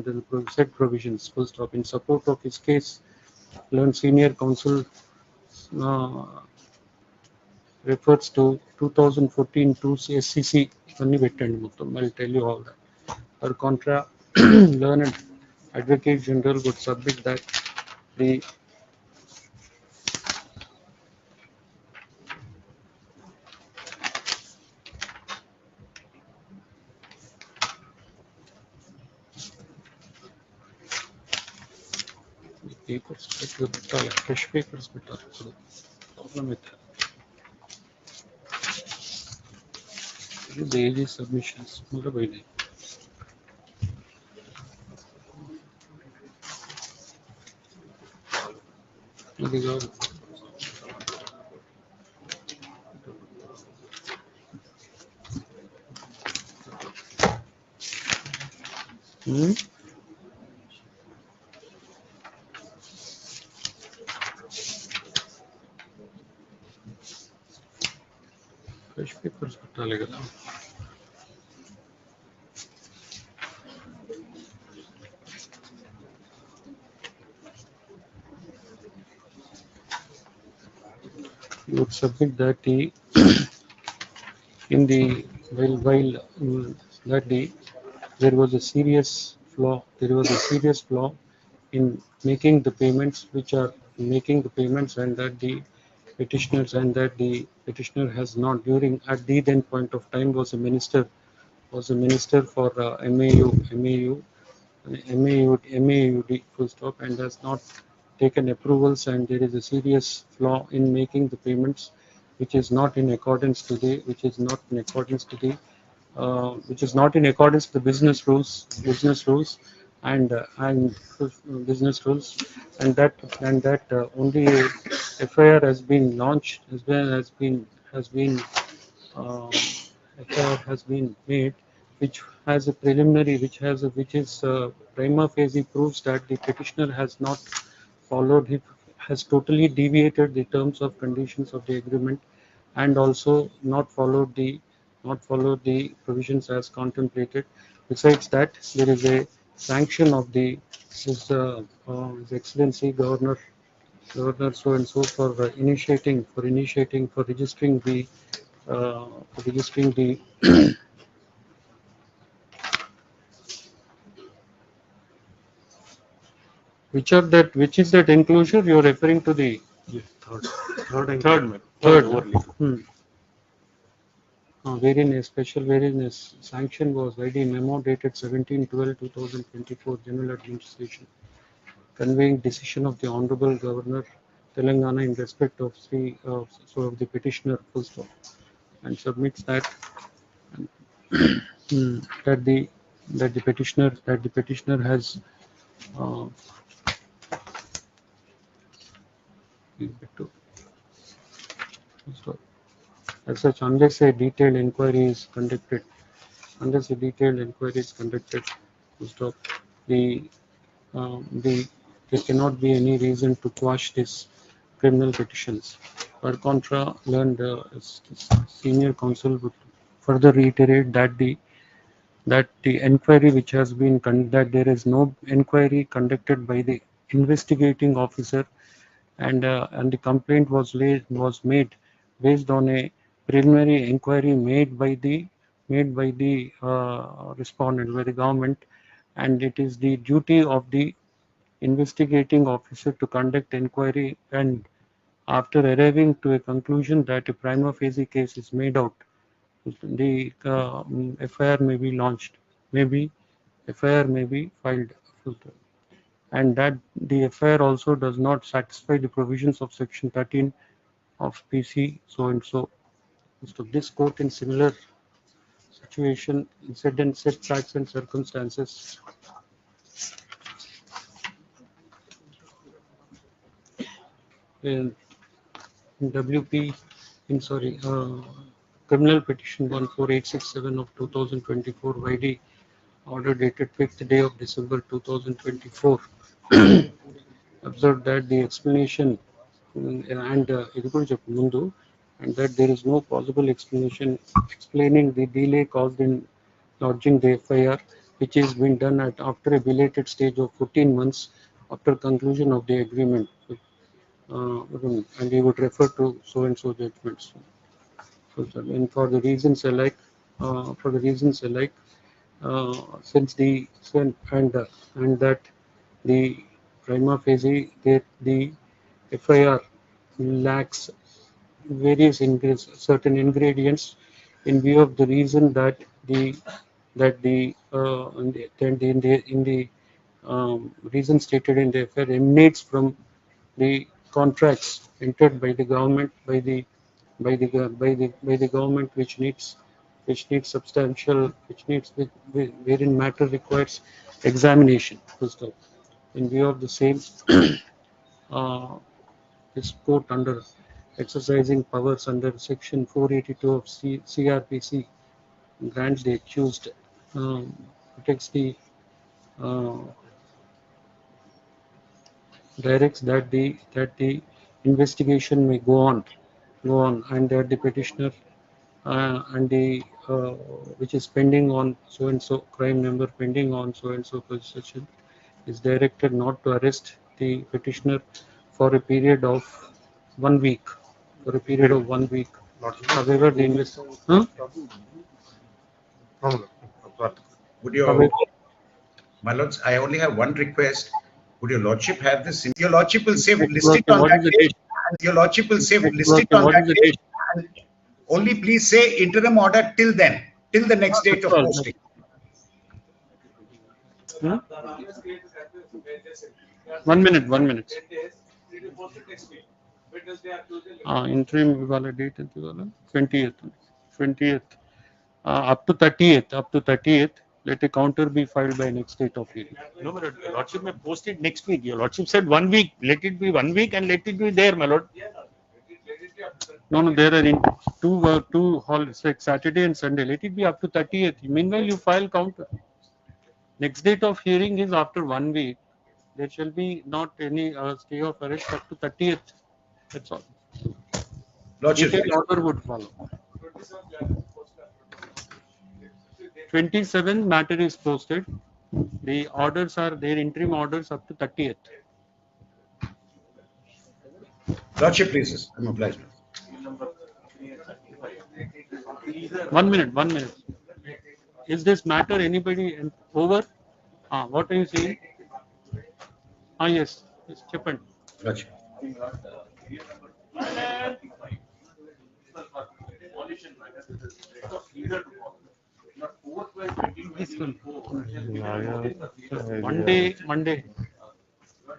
the said provisions, full stop. In support of his case, learned senior counsel refers to 2014 to SCC. I'll tell you all that. Per contra, learned Advocate General would submit that the papers, fresh papers, problem with daily submissions. Hmm? Fresh papers పెట్టాలి కదా. You would submit that the in the while that the there was a serious flaw. There was a serious flaw in making the payments, which are making the payments, and that the petitioners and that the petitioner has not during at the then point of time was a minister for MAUD full stop, and has not taken approvals, and there is a serious flaw in making the payments, which is not in accordance to the which is not in accordance to the business rules and business rules, and that only a FIR has been launched, has been um, FIR has been made, which has a preliminary, which is prima facie proves that the petitioner has not followed, he has totally deviated the terms of conditions of the agreement, and also not followed the provisions as contemplated. Besides that, there is a sanction of His Excellency Governor so and so for registering the which is that enclosure you're referring to the third. Wherein a sanction was ID memo dated 17/12/2024 General Administration conveying decision of the Honorable Governor Telangana in respect of of the petitioner full stop, and submits that that the petitioner has as such, unless a detailed inquiry is conducted, full stop, the there cannot be any reason to quash this criminal petitions. Per contra, learned senior counsel would further reiterate that the inquiry which has been that there is no inquiry conducted by the investigating officer, and the complaint was made based on a preliminary inquiry made by the respondent, by the government, and it is the duty of the investigating officer to conduct inquiry, and after arriving to a conclusion that a prima facie case is made out, the FIR may be launched, FIR may be filed, and that the FIR also does not satisfy the provisions of Section 13 of PC so and so. So this court in similar situation, said facts and circumstances, in WP criminal petition 14867 of 2024 YD, order dated 5th day of December 2024, observed that the explanation and that there is no possible explanation explaining the delay caused in lodging the FIR, which has been done at after a belated stage of 14 months after conclusion of the agreement, and he would refer to so and so judgments. So, and for the reasons alike, since the and that the prima facie the FIR lacks certain ingredients in view of the reason that the reason stated in the FIR emanates from the contracts entered by the government by the government which needs wherein matter requires examination. First of all, in view of the same, uh, this court under exercising powers under section 482 of CRPC grants the accused, protects the uh, directs that the investigation may go on, and that the petitioner and the which is pending on so and so crime number pending on so and so possession is directed not to arrest the petitioner for a period of 1 week. For a period of 1 week. However, the investigation. Huh? Would your, my lords, I only have one request. Would your lordship have this? Your lordship will say list it on that date. Your lordship will say list it on that date. Only please say interim order till then, till the next date of posting. Hmm? 1 minute, 1 minute. Interim validate 20th, 20th, up to 30th. Let a counter be filed by next date of hearing. No, my lord. Your lordship may post it next week. Your lordship said 1 week. Let it be 1 week and let it be there, my lord. No, there are in two holidays like Saturday and Sunday. Let it be up to 30th. Meanwhile, you file counter. Next date of hearing is after 1 week. There shall be not any stay of arrest up to 30th. That's all. Lordship. Detailed order would follow. 27th matter is posted. The orders are their interim orders up to 30th. Lordship, please. I'm obliged. 1 minute, 1 minute. Is this matter anybody over? What are you saying? Yes, it's Chippan. Lordship. Monday.